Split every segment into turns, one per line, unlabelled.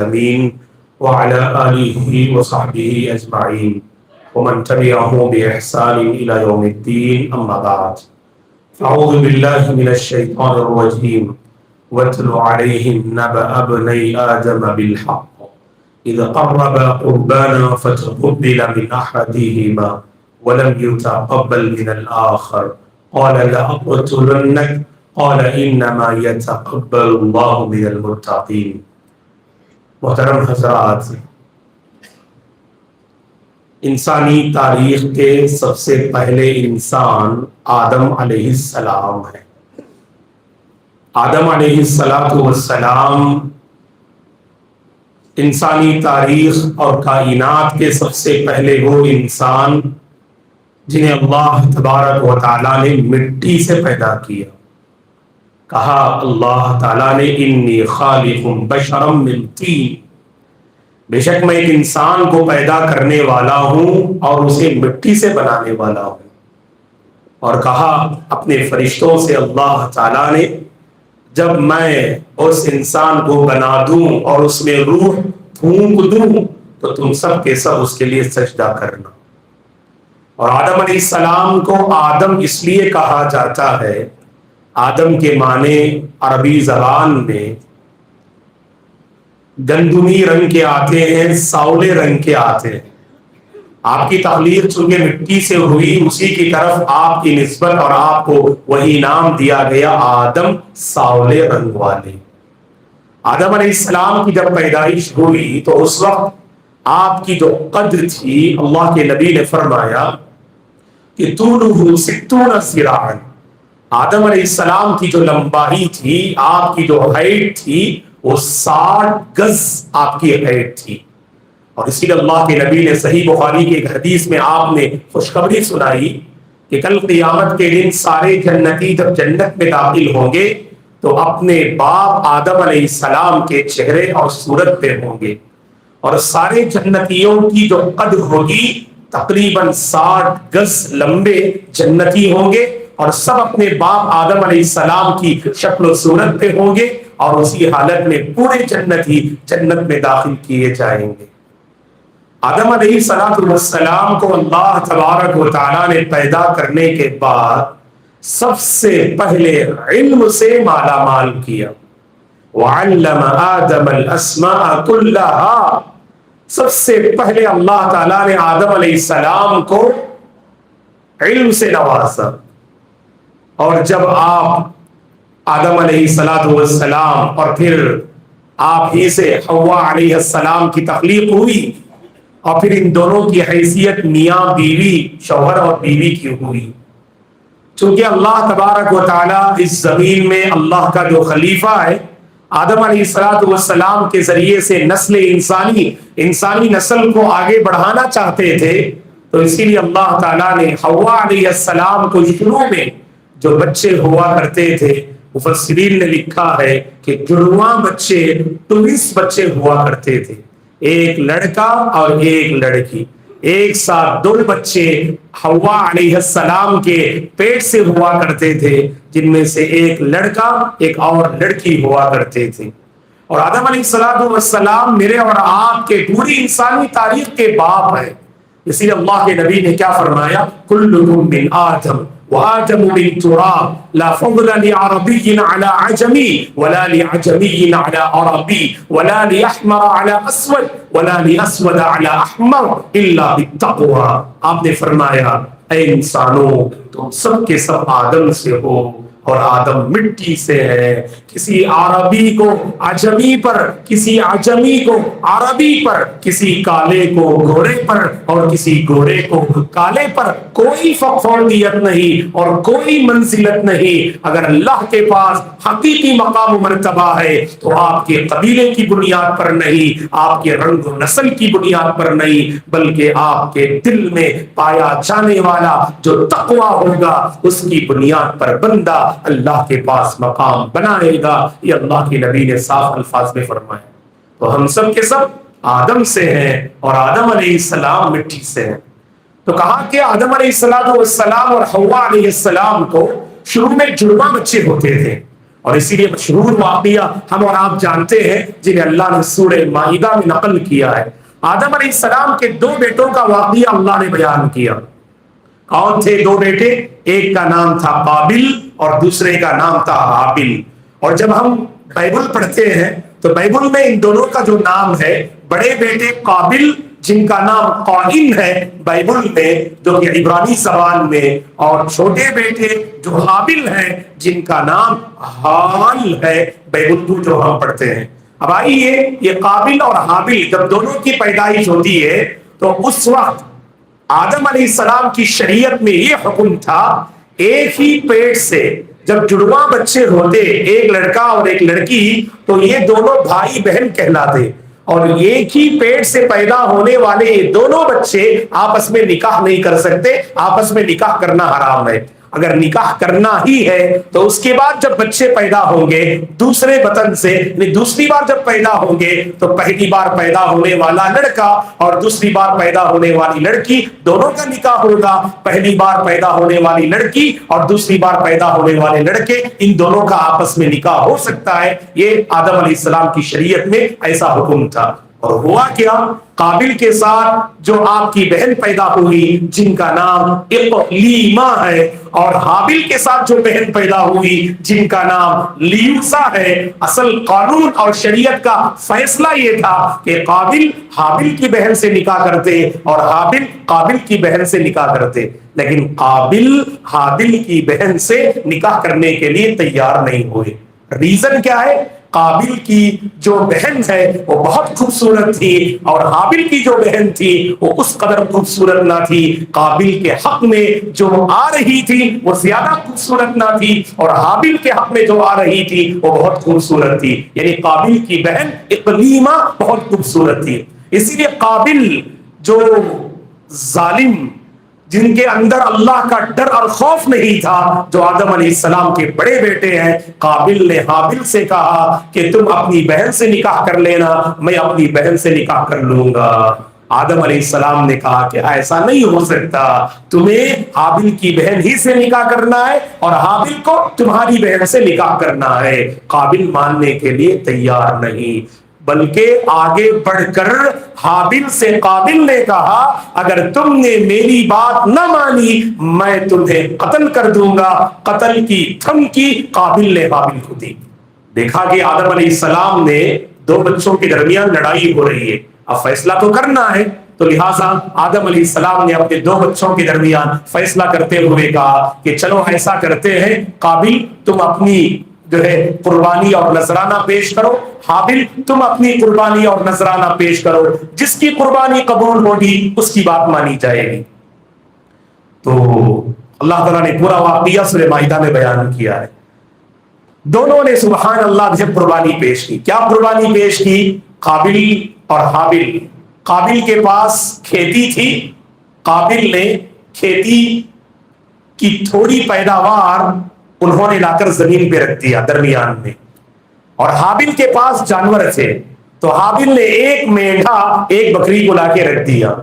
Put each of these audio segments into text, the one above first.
العالمين وعلى آله وصحبه أجمعين ومن تبعهم بإحسان إلى يوم الدين أما بعد أعوذ بالله من الشيطان الرجيم واتل عليهم نبأ ابني آدم بالحق إذ قربا قربانا فتقبل من أحدهما ولم يتقبل من الآخر قال لأقتلنك قال إنما يتقبل الله من المتقين۔ محترم حضرات، انسانی تاریخ کے سب سے پہلے انسان آدم علیہ السلام ہے۔ آدم علیہ السلام انسانی تاریخ اور کائنات کے سب سے پہلے وہ انسان جنہیں اللہ تبارک و تعالیٰ نے مٹی سے پیدا کیا۔ کہا اللہ تعالیٰ نے انی خالق بشرا من طین، بے شک میں ایک انسان کو پیدا کرنے والا ہوں اور اسے مٹی سے بنانے والا ہوں۔ اور کہا اپنے فرشتوں سے اللہ تعالیٰ نے جب میں اس انسان کو بنا دوں اور اس میں روح پھونک دوں تو تم سب کے سب اس کے لیے سجدہ کرنا۔ اور آدم علیہ السلام کو آدم اس لیے کہا جاتا ہے، آدم کے معنی عربی زبان میں گندمی رنگ کے آتے ہیں، ساولے رنگ کے آتے ہیں۔ آپ کی تخلیق چونکہ مٹی سے ہوئی، اسی کی طرف آپ کی نسبت اور آپ کو وہی نام دیا گیا، آدم ساولے رنگ والے۔ آدم علیہ السلام کی جب پیدائش ہوئی تو اس وقت آپ کی جو قد تھی، اللہ کے نبی نے فرمایا کہ طولہ 60 ذراعا، آدم علیہ السلام کی جو لمبائی تھی، آپ کی جو ہائٹ تھی، وہ 60 گز آپ کی ہائٹ تھی۔ اور اسی لیے اللہ کے نبی نے صحیح بخاری کی ایک حدیث میں آپ نے خوشخبری سنائی کہ کل قیامت کے دن سارے جنتی جب جنت میں داخل ہوں گے تو اپنے باپ آدم علیہ السلام کے چہرے اور صورت پہ ہوں گے، اور سارے جنتیوں کی جو قد ہوگی تقریباً 60 گز لمبے جنتی ہوں گے، اور سب اپنے باپ آدم علیہ السلام کی شکل و صورت پہ ہوں گے، اور اسی حالت میں پورے جنتی جنت میں داخل کیے جائیں گے۔ آدم علیہ السلام کو اللہ تبارک و تعالیٰ نے پیدا کرنے کے بعد سب سے پہلے علم سے مالا مال کیا۔ وَعَلَّمَ آدَمَ الْأَسْمَاءَ كُلَّهَا، سب سے پہلے اللہ تعالیٰ نے آدم علیہ السلام کو علم سے نوازا۔ اور جب آپ آدم علیہ السلام اور پھر آپ ہی سے حوا علیہ السلام کی تخلیق ہوئی، اور پھر ان دونوں کی حیثیت میاں بیوی، شوہر اور بیوی کی ہوئی۔ چونکہ اللہ تبارک و تعالیٰ اس زمین میں اللہ کا جو خلیفہ ہے، آدم علیہ السلام کے ذریعے سے نسل انسانی نسل کو آگے بڑھانا چاہتے تھے، تو اسی لیے اللہ تعالیٰ نے حوا علیہ السلام کو شروع میں جو بچے ہوا کرتے تھے، مفسرین نے لکھا ہے کہ جڑواں بچے، ٹوئنس بچے ہوا کرتے تھے، ایک لڑکا اور ایک لڑکی، ایک ساتھ 2 بچے حوا علیہ السلام کے پیٹ سے ہوا کرتے تھے، جن میں سے ایک لڑکا ایک اور لڑکی ہوا کرتے تھے۔ اور آدم علیہ السلام میرے اور آپ کے پوری انسانی تاریخ کے باپ ہیں۔ اسی لیے اللہ کے نبی نے کیا فرمایا، کلکم من آدم وآدم من تراب لا فضل لعربی على عجمی ولا لعجمی على عربی ولا لأحمر على اسود ولا لأسود على احمر الا بالتقوى۔ آپ نے فرمایا اے انسانوں، تم سب کے سب آدم سے ہو اور آدم مٹی سے ہے۔ کسی عربی کو عجمی پر، کسی عجمی کو عربی پر، کسی کالے کو گورے پر اور کسی گورے کو کالے پر کوئی فوقیت نہیں اور کوئی منزلت نہیں۔ اگر اللہ کے پاس حقیقی مقام و مرتبہ ہے تو آپ کے قبیلے کی بنیاد پر نہیں، آپ کے رنگ و نسل کی بنیاد پر نہیں، بلکہ آپ کے دل میں پایا جانے والا جو تقوی ہوگا اس کی بنیاد پر بندہ اللہ کے پاس مقام بنائے گا۔ یہ اللہ کے نبی نے صاف الفاظ میں فرمایا۔ تو ہم سب کے سب آدم سے ہیں اور آدم علیہ السلام مٹی سے ہیں۔ تو کہا کہ آدم علیہ السلام اور حوا علیہ السلام کو شروع میں جڑواں بچے ہوتے تھے، اور اسی لیے مشہور واقعہ ہم اور آپ جانتے ہیں جنہیں اللہ نے سورہ مائدہ میں نقل کیا ہے. آدم علیہ السلام کے دو بیٹوں کا واقعہ اللہ نے بیان کیا. کون تھے دو بیٹے؟ ایک کا نام تھا قابل اور دوسرے کا نام تھا حابل. اور جب ہم بائبل پڑھتے ہیں تو بائبل میں ان دونوں کا جو نام ہے، بڑے بیٹے قابل جن کا نام قائن ہے بائبل میں جو کہ عبرانی زبان میں، اور چھوٹے بیٹے جو حابل ہیں جن کا نام حال ہے بائبل کو جو ہم پڑھتے ہیں. اب آئیے، یہ قابل اور حابل جب دونوں کی پیدائش ہوتی ہے تو اس وقت آدم علیہ السلام کی شریعت میں یہ حکم تھا، ایک ہی پیٹ سے جب جڑواں بچے ہوتے، ایک لڑکا اور ایک لڑکی، تو یہ دونوں بھائی بہن کہلاتے. اور ایک ہی پیٹ سے پیدا ہونے والے یہ دونوں بچے آپس میں نکاح نہیں کر سکتے، آپس میں نکاح کرنا حرام ہے. اگر نکاح کرنا ہی ہے تو اس کے بعد جب بچے پیدا ہوں گے دوسرے وطن سے، دوسری بار جب پیدا ہوں گے تو پہلی بار پیدا ہونے والا لڑکا اور دوسری بار پیدا ہونے والی لڑکی دونوں کا نکاح ہوگا. پہلی بار پیدا ہونے والی لڑکی اور دوسری بار پیدا ہونے والے لڑکے، ان دونوں کا آپس میں نکاح ہو سکتا ہے. یہ آدم علیہ السلام کی شریعت میں ایسا حکم تھا. اور ہوا کیا، قابل کے ساتھ جو آپ کی بہن پیدا ہوئی جن کا نام اقلیمہ ہے، اور حابل کے ساتھ جو بہن پیدا ہوئی جن کا نام لیوسا ہے. اصل قانون اور شریعت کا فیصلہ یہ تھا کہ قابل حابل کی بہن سے نکاح کرتے اور حابل قابل کی بہن سے نکاح کرتے. لیکن قابل حابل کی بہن سے نکاح کرنے کے لیے تیار نہیں ہوئے. ریزن کیا ہے؟ قابل کی جو بہن ہے وہ بہت خوبصورت تھی اور حابل کی جو بہن تھی وہ اس قدر خوبصورت نہ تھی. قابل کے حق میں جو آ رہی تھی وہ زیادہ خوبصورت نہ تھی اور حابل کے حق میں جو آ رہی تھی وہ بہت خوبصورت تھی. یعنی قابل کی بہن اقلیمہ بہت خوبصورت تھی. اسی لیے قابل جو ظالم، جن کے اندر اللہ کا ڈر اور خوف نہیں تھا، جو آدم علیہ السلام کے بڑے بیٹے ہیں، قابل نے حابل سے کہا کہ تم اپنی بہن سے نکاح کر لینا، میں اپنی بہن سے نکاح کر لوں گا. آدم علیہ السلام نے کہا کہ ایسا نہیں ہو سکتا، تمہیں حابل کی بہن ہی سے نکاح کرنا ہے اور حابل کو تمہاری بہن سے نکاح کرنا ہے. قابل ماننے کے لیے تیار نہیں، بلکہ آگے بڑھ کر حابل سے قابل نے کہا اگر تم نے میری بات نہ مانی میں تمہیں قتل کر دوں گا. قتل کی دھمکی قابل نے حابل کو دی. دیکھا کہ آدم علیہ السلام نے دو بچوں کے درمیان لڑائی ہو رہی ہے، اب فیصلہ تو کرنا ہے، تو لہٰذا آدم علیہ السلام نے اپنے دو بچوں کے درمیان فیصلہ کرتے ہوئے کہا کہ چلو ایسا کرتے ہیں، قابل تم اپنی جو ہے قربانی اور نذرانہ پیش کرو، حابل تم اپنی قربانی اور نذرانہ پیش کرو، جس کی قربانی قبول ہوگی اس کی بات مانی جائے گی. تو اللہ تعالیٰ نے پورا واقعہ سورہ مائدہ میں بیان کیا ہے. دونوں نے سبحان اللہ جب قربانی پیش کی. کیا قربانی پیش کی؟ قابل اور حابل. قابل کے پاس کھیتی تھی، قابل نے کھیتی کی تھوڑی پیداوار انہوں نے لا کر زمین پہ رکھ دیا درمیان میں، اور حابل کے پاس جانور تھے تو حابل نے ایک مینڈھا ایک بکری کو لا کے رکھ دیا.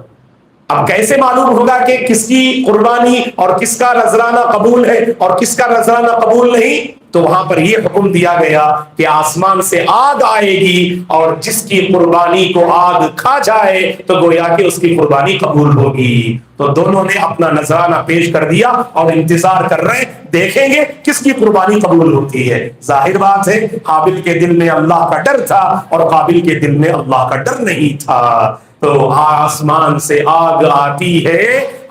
اب کیسے معلوم ہوگا کہ کس کی قربانی اور کس کا نذرانہ قبول ہے اور کس کا نذرانہ قبول نہیں؟ تو وہاں پر یہ حکم دیا گیا کہ آسمان سے آگ آئے گی اور جس کی قربانی کو آگ کھا جائے تو گویا کہ اس کی قربانی قبول ہوگی. تو دونوں نے اپنا نذرانہ پیش کر دیا اور انتظار کر رہے دیکھیں گے کس کی قربانی قبول ہوتی ہے. ظاہر بات ہے حابل کے دل میں اللہ کا ڈر تھا اور قابل کے دل میں اللہ کا ڈر نہیں تھا. تو آسمان سے آگ آتی ہے،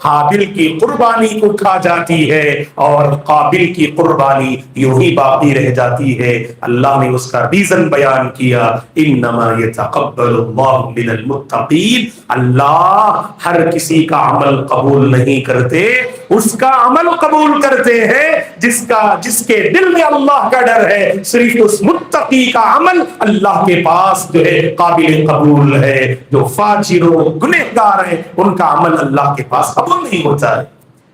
حابل کی قربانی کو کھا جاتی ہے اور قابل کی قربانی یوں ہی باقی رہ جاتی ہے. اللہ نے اس کا ریزن بیان کیا، انما یتقبل اللہ من المتقین. اللہ ہر کسی کا عمل قبول نہیں کرتے، اس کا عمل قبول کرتے ہیں جس کے دل میں اللہ کا ڈر ہے. صرف اس متقی کا عمل اللہ کے پاس جو ہے قابل قبول ہے. جو فاجر و گنہگار ہیں ان کا عمل اللہ کے پاس قبول نہیں ہوتا ہے.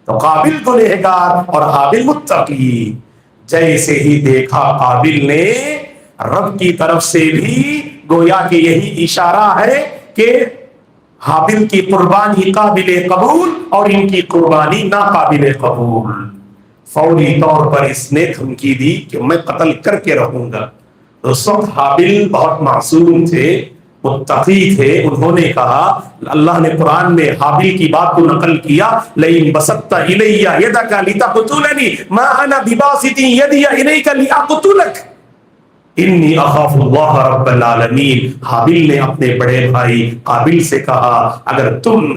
تو قابل گنہگار اور حابل متقی. جیسے ہی دیکھا قابل نے، رب کی طرف سے بھی گویا کہ یہی اشارہ ہے کہ حابل کی قربانی قابل قبول اور ان کی قربانی ناقابل قبول. فوری طور پر اس نے دھمکی دی کہ میں قتل کر کے رہوں گا. اس وقت حابل بہت معصوم تھے، متقی تھے. انہوں نے کہا، اللہ نے قرآن میں حابل کی بات کو نقل کیا، لئن بسطت الی یدک لتقتلنی ما انا بباسط یدی الیک لاقتلک انی اخاف اللہ رب العالمین. حابل نے اپنے بڑے بھائی قابل سے کہا، اگر تم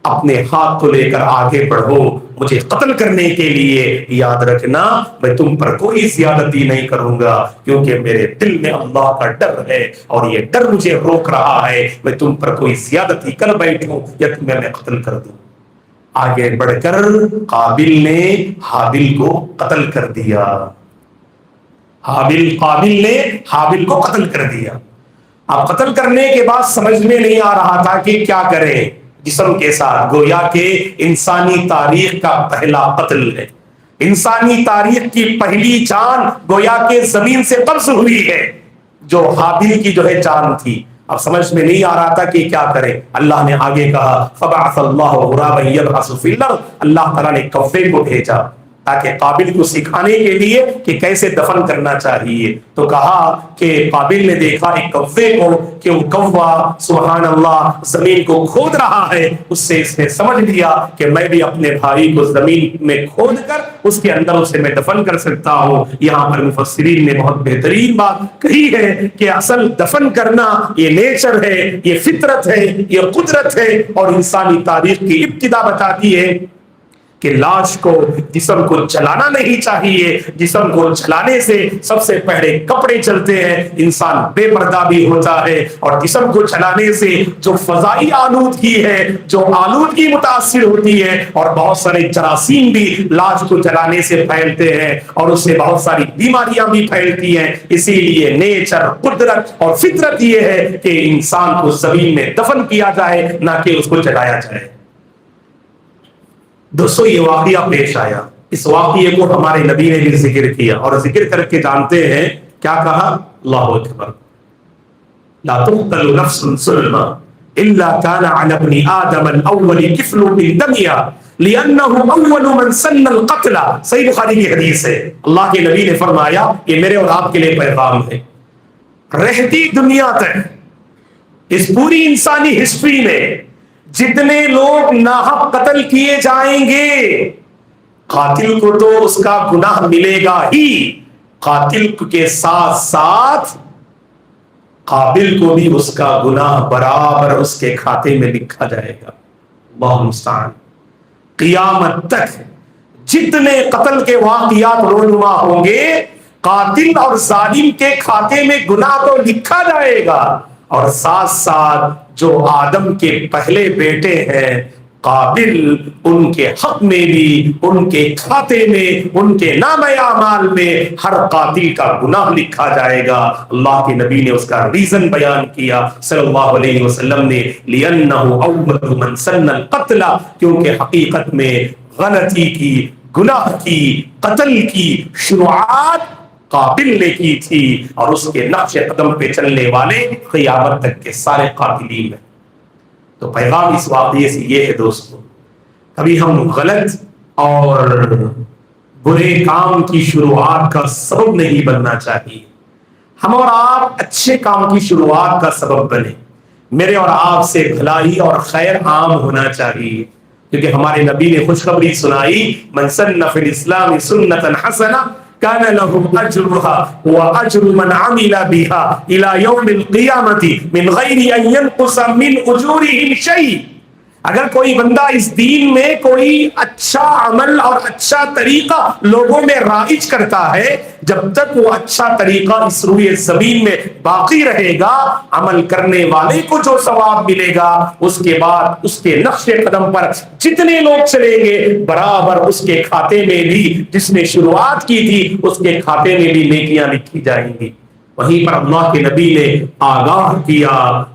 اپنے ہاتھ کو لے کر آگے بڑھو مجھے قتل کرنے کے لیے، یاد رکھنا میں تم پر کوئی زیادتی نہیں کروں گا، کیونکہ میرے دل میں اللہ کا ڈر ہے اور یہ ڈر مجھے روک رہا ہے میں تم پر کوئی زیادتی کر بیٹھوں یا تمہیں میں قتل کر دوں. آگے بڑھ کر قابل نے حابل کو قتل کر دیا. قابل نے حابل کو قتل کر دیا. اب قتل کرنے کے بعد سمجھ میں نہیں آ رہا تھا کہ کیا کریں جسم کے ساتھ. گویا کہ انسانی تاریخ کا پہلا قتل ہے، انسانی تاریخ کی پہلی جان گویا کہ زمین سے قبض ہوئی ہے، جو حابل کی جو ہے جان تھی. اب سمجھ میں نہیں آ رہا تھا کہ کیا کریں. اللہ نے آگے کہا فبعث اللہ غرابا یبحث فی الارض، اللہ تعالیٰ نے کوے کو بھیجا تاکہ قابل کو سکھانے کے لیے کہ کیسے دفن کرنا چاہیے. تو کہا کہ قابل نے دیکھا ایک کوے کو کہ وہ کوا سبحان اللہ زمین کو کھود رہا ہے. اس سے اس نے سمجھ لیا کہ میں بھی اپنے بھائی کو زمین میں کھود کر اس کے اندر اسے میں دفن کر سکتا ہوں. یہاں پر مفسرین نے بہت بہترین بات کہی ہے کہ اصل دفن کرنا یہ نیچر ہے، یہ فطرت ہے، یہ قدرت ہے، اور انسانی تاریخ کی ابتدا بتاتی ہے کہ لاش کو جسم کو جلانا نہیں چاہیے. جسم کو جلانے سے سب سے پہلے کپڑے چلتے ہیں، انسان بے پردہ بھی ہوتا ہے، اور جسم کو جلانے سے جو فضائی آلودگی ہے، جو آلودگی متاثر ہوتی ہے، اور بہت سارے جراثیم بھی لاش کو جلانے سے پھیلتے ہیں اور اس سے بہت ساری بیماریاں بھی پھیلتی ہیں. اسی لیے نیچر، قدرت اور فطرت یہ ہے کہ انسان کو زمین میں دفن کیا جائے، نہ کہ اس کو جلایا جائے. دوستو یہ واقعہ پیش آیا، اس واقعے کو ہمارے نبی نے بھی ذکر کیا، اور ذکر کر کے جانتے ہیں کیا کہا؟ اللہ اکبر. لا تقتل نفس ظلما الا كان على ابن آدم الاول كفل من دمها لانه اول من سن القتل. صحیح بخاری کی حدیث ہے. اللہ کے نبی نے فرمایا یہ میرے اور آپ کے لیے پیغام ہے. رہتی دنیا تک اس پوری انسانی ہسٹری میں جتنے لوگ ناحق قتل کیے جائیں گے، قاتل کو تو اس کا گناہ ملے گا ہی، قاتل کے ساتھ ساتھ قابل کو بھی اس کا گناہ برابر اس کے کھاتے میں لکھا جائے گا. اللہ المستعان. قیامت تک جتنے قتل کے واقعات رونما ہوں گے، قاتل اور ظالم کے کھاتے میں گناہ تو لکھا جائے گا، اور ساتھ ساتھ جو آدم کے پہلے بیٹے ہیں قابل، ان کے حق میں بھی، ان کے کھاتے میں، ان کے نام اعمال میں ہر قاتل کا گناہ لکھا جائے گا. اللہ کے نبی نے اس کا ریزن بیان کیا صلی اللہ علیہ وسلم نے، لِأَنَّهُ أَوَّلُ مَنْ سَنَّ الْقَتْلَ، کیونکہ حقیقت میں غلطی کی، گناہ کی، قتل کی شروعات قابل نے کی تھی، اور اس کے نقش قدم پہ چلنے والے قیامت تک کے سارے قاتلین ہیں. تو پیغام اس واقعے سے یہ ہے دوستو، کبھی ہم غلط اور برے کام کی شروعات کا سبب نہیں بننا چاہیے. ہم اور آپ اچھے کام کی شروعات کا سبب بنے. میرے اور آپ سے بھلائی اور خیر عام ہونا چاہیے، کیونکہ ہمارے نبی نے خوشخبری سنائی، من سن فی الاسلام سنتا حسنہ كان له أجرها وأجر من عمل بها إلى يوم القيامة من غير أن ينقص من أجورهم شيء. اگر کوئی بندہ اس دین میں کوئی اچھا عمل اور اچھا طریقہ لوگوں میں رائج کرتا ہے، جب تک وہ اچھا طریقہ اس روئے زمین میں باقی رہے گا، عمل کرنے والے کو جو ثواب ملے گا، اس کے بعد اس کے نقش قدم پر جتنے لوگ چلیں گے برابر اس کے کھاتے میں بھی، جس نے شروعات کی تھی اس کے کھاتے میں بھی نیکیاں لکھی جائیں گی. وہیں پر اللہ کے نبی نے آگاہ کیا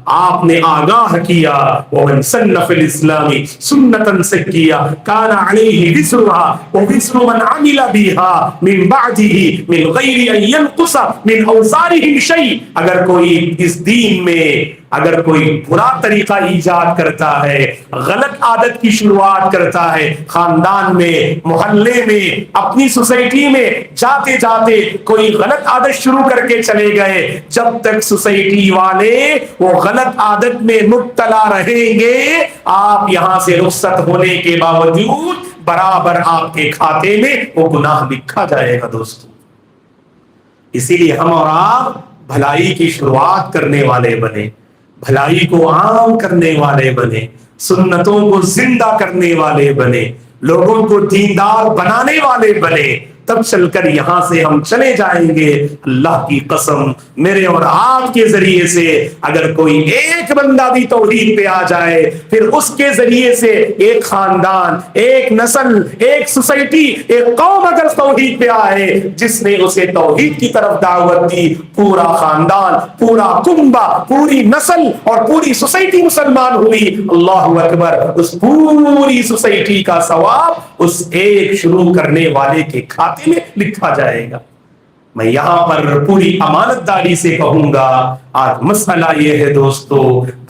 آپ نے آگاہ کیا ومن سن فی الاسلام سنتا سکیا کان علیہ وزرها ووزر من عمل بها من بعده من غیر ان ينقص من اوزارهم شیء. اگر کوئی اس دین میں اگر کوئی برا طریقہ ایجاد کرتا ہے، غلط عادت کی شروعات کرتا ہے، خاندان میں، محلے میں، اپنی سوسائٹی میں جاتے جاتے کوئی غلط عادت شروع کر کے چلے گئے، جب تک سوسائٹی والے وہ غلط عادت میں مبتلا رہیں گے، آپ یہاں سے رخصت ہونے کے باوجود برابر آپ کے کھاتے میں وہ گناہ لکھا جائے گا دوستو. اسی لیے ہم اور آپ بھلائی کی شروعات کرنے والے بنے، بھلائی کو عام کرنے والے بنے، سنتوں کو زندہ کرنے والے بنے، لوگوں کو دیندار بنانے والے بنے، تب چل کر یہاں سے ہم چلے جائیں گے. اللہ کی قسم میرے اور آپ کے ذریعے سے اگر کوئی ایک بندہ بھی توحید پہ آ جائے، پھر اس کے ذریعے سے ایک خاندان، ایک نسل، ایک سوسائٹی، ایک قوم اگر توحید پہ آئے، جس نے اسے توحید کی طرف دعوت دی، پورا خاندان، پورا کنبہ، پوری نسل اور پوری سوسائٹی مسلمان ہوئی. اللہ اکبر. اس پوری سوسائٹی کا ثواب اس ایک شروع کرنے والے کے کھاتے میں لکھا جائے گا. میں یہاں پر پوری امانت داری سے کہوں گا، آج مسئلہ یہ ہے دوستو،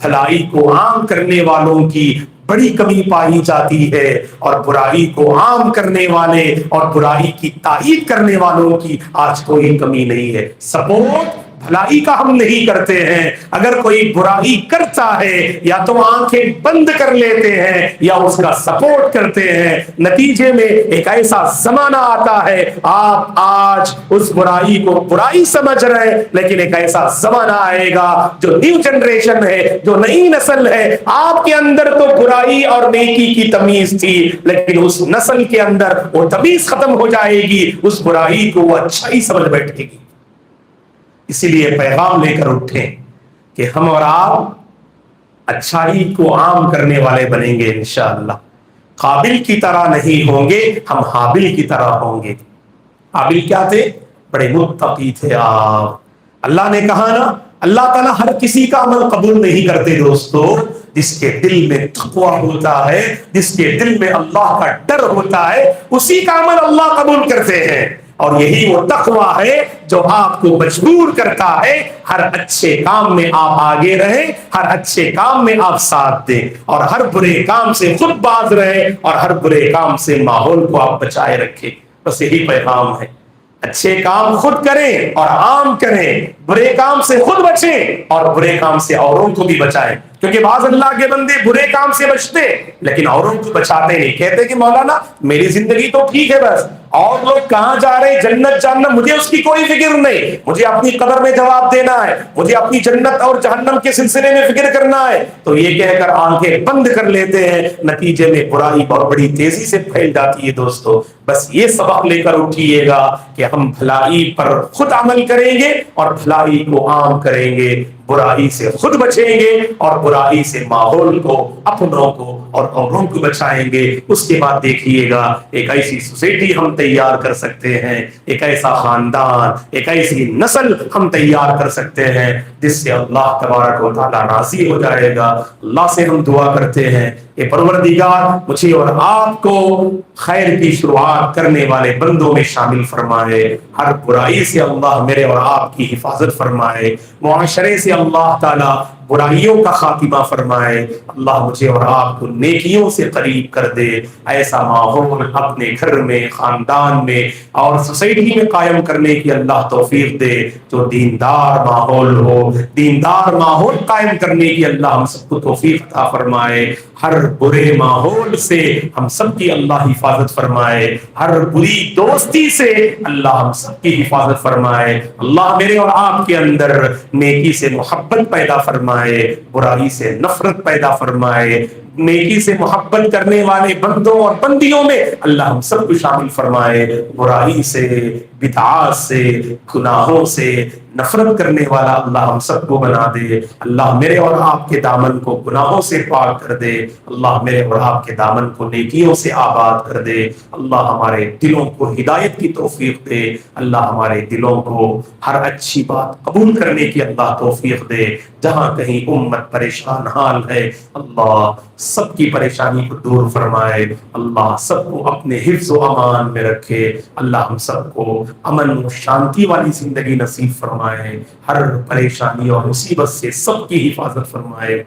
بھلائی کو عام کرنے والوں کی بڑی کمی پائی جاتی ہے، اور برائی کو عام کرنے والے اور برائی کی تائید کرنے والوں کی آج کوئی کمی نہیں ہے. سپورٹ بھلائی کا ہم نہیں کرتے ہیں. اگر کوئی برائی کرتا ہے یا تو آنکھیں بند کر لیتے ہیں یا اس کا سپورٹ کرتے ہیں. نتیجے میں ایک ایسا زمانہ آتا ہے، آپ آج اس برائی کو برائی سمجھ رہے ہیں، لیکن ایک ایسا زمانہ آئے گا جو نیو جنریشن ہے، جو نئی نسل ہے. آپ کے اندر تو برائی اور نیکی کی تمیز تھی، لیکن اس نسل کے اندر وہ تمیز ختم ہو جائے گی، اس برائی کو وہ اچھائی سمجھ بیٹھے گی. اسی لیے پیغام لے کر اٹھیں کہ ہم اور آپ اچھائی کو عام کرنے والے بنیں گے انشاءاللہ. قابل کی طرح نہیں ہوں گے، ہم حابل کی طرح ہوں گے. حابل کیا تھے؟ بڑے متقی تھے آپ. اللہ نے کہا نا، اللہ تعالیٰ ہر کسی کا عمل قبول نہیں کرتے دوستو. جس کے دل میں تقوی ہوتا ہے، جس کے دل میں اللہ کا ڈر ہوتا ہے، اسی کا عمل اللہ قبول کرتے ہیں. اور یہی وہ تقوی ہے جو آپ کو مجبور کرتا ہے ہر اچھے کام میں آپ آگے رہیں، ہر اچھے کام میں آپ ساتھ دیں، اور ہر برے کام سے خود باز رہیں، اور ہر برے کام سے ماحول کو آپ بچائے رکھیں. بس یہی پیغام ہے. اچھے کام خود کریں اور عام کریں، برے کام سے خود بچیں اور برے کام سے اوروں کو بھی بچائیں. کیونکہ بعض اللہ کے بندے برے کام سے بچتے لیکن اوروں کو بچاتے نہیں. کہتے کہ مولانا میری زندگی تو ٹھیک ہے، بس اور لوگ کہاں جا رہے، جنت جاننا مجھے اس کی کوئی فکر نہیں، مجھے اپنی قبر میں جواب دینا ہے، مجھے اپنی جنت اور جہنم کے سلسلے میں فکر کرنا ہے. تو یہ کہہ کر آنکھیں بند کر لیتے ہیں، نتیجے میں برائی بہت بڑی تیزی سے پھیل جاتی ہے دوستو. بس یہ سبق لے کر اٹھیے گا کہ ہم بھلائی پر خود عمل کریں گے اور بھلائی کو عام کریں گے، برائی سے خود بچیں گے اور برائی سے ماحول کو، اپنوں کو اور اوروں کو بچائیں گے. اس کے بعد دیکھیے گا ایک ایسی سوسائٹی ہم تیار کر سکتے ہیں، ایک ایسا خاندان، ایک ایسی نسل ہم تیار کر سکتے ہیں جس سے اللہ تبارک و تعالیٰ راضی ہو جائے گا. اللہ سے ہم دعا کرتے ہیں کہ پروردگار مجھے اور آپ کو خیر کی شروعات کرنے والے بندوں میں شامل فرمائے، ہر برائی سے اللہ میرے اور آپ کی حفاظت فرمائے، معاشرے سے اللہ تعالیٰ برائیوں کا خاتمہ فرمائے. اللہ مجھے اور آپ کو نیکیوں سے قریب کر دے. ایسا ماحول اپنے گھر میں، خاندان میں اور سوسائٹی میں قائم کرنے کی اللہ توفیق دے جو دیندار ماحول ہو. دیندار ماحول قائم کرنے کی اللہ ہم سب کو توفیق عطا فرمائے. ہر برے ماحول سے ہم سب کی اللہ حفاظت فرمائے، ہر بری دوستی سے اللہ ہم سب کی حفاظت فرمائے. اللہ میرے اور آپ کے اندر نیکی سے محبت پیدا فرمائے، برائی سے نفرت پیدا فرمائے. نیکی سے محبت کرنے والے بندوں اور بندیوں میں اللہ ہم سب کو شامل فرمائے، برائی سے بدعات سے، گناہوں سے نفرت کرنے والا اللہ ہم سب کو بنا دے۔ اللہ میرے اور آپ کے دامن کو گناہوں سے پاک کر دے، اللہ میرے اور آپ کے دامن کو نیکیوں سے آباد کر دے، اللہ ہمارے دلوں کو ہدایت کی توفیق دے، اللہ ہمارے دلوں کو ہر اچھی بات قبول کرنے کی اللہ توفیق دے۔ جہاں کہیں امت پریشان حال ہے، اللہ سب کی پریشانی کو دور فرمائے، اللہ سب کو اپنے حفظ و امان میں رکھے، اللہ ہم سب کو امن و شانتی والی زندگی نصیب فرمائے، ہر پریشانی اور مصیبت سے سب کی حفاظت فرمائے۔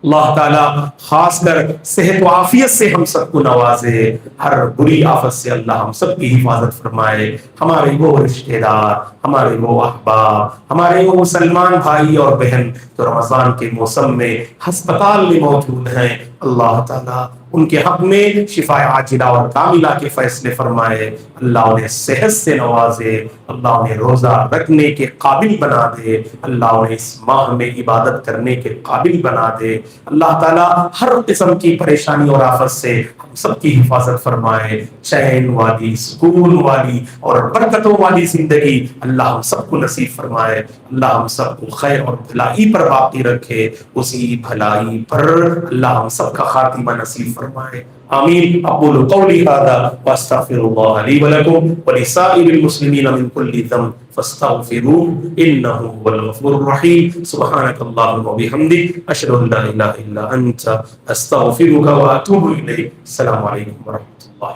اللہ تعالیٰ خاص کر صحت و عافیت سے ہم سب کو نوازے، ہر بری آفت سے اللہ ہم سب کی حفاظت فرمائے۔ ہمارے وہ رشتہ دار، ہمارے وہ احباب، ہمارے وہ مسلمان بھائی اور بہن جو رمضان کے موسم میں ہسپتال میں موجود ہیں، اللہ تعالیٰ ان کے حق میں شفا عاجلہ اور کاملہ کے فیصلے فرمائے، اللہ انہیں صحت سے نوازے، اللہ انہیں روزہ رکھنے کے قابل بنا دے، اللہ انہیں اس ماہ میں عبادت کرنے کے قابل بنا دے، اللہ تعالیٰ ہر قسم کی پریشانی اور آفت سے ہم سب کی حفاظت فرمائے، چین والی، سکون والی اور برکتوں والی زندگی اللہ ہم سب کو نصیب فرمائے، اللہ ہم سب کو خیر اور بھلائی پر باقی رکھے، اسی بھلائی پر اللہ ہم سب کا خاتمہ نصیب فرمائے، آمین۔ اقول قولی هذا واستغفر الله لي ولكم ولسائر المسلمين من كل ذنب فاستغفروه انه هو الغفور الرحيم، سبحانك اللهم وبحمدك اشهد ان لا اله الا انت استغفرك واتوب اليك، السلام عليكم ورحمة الله۔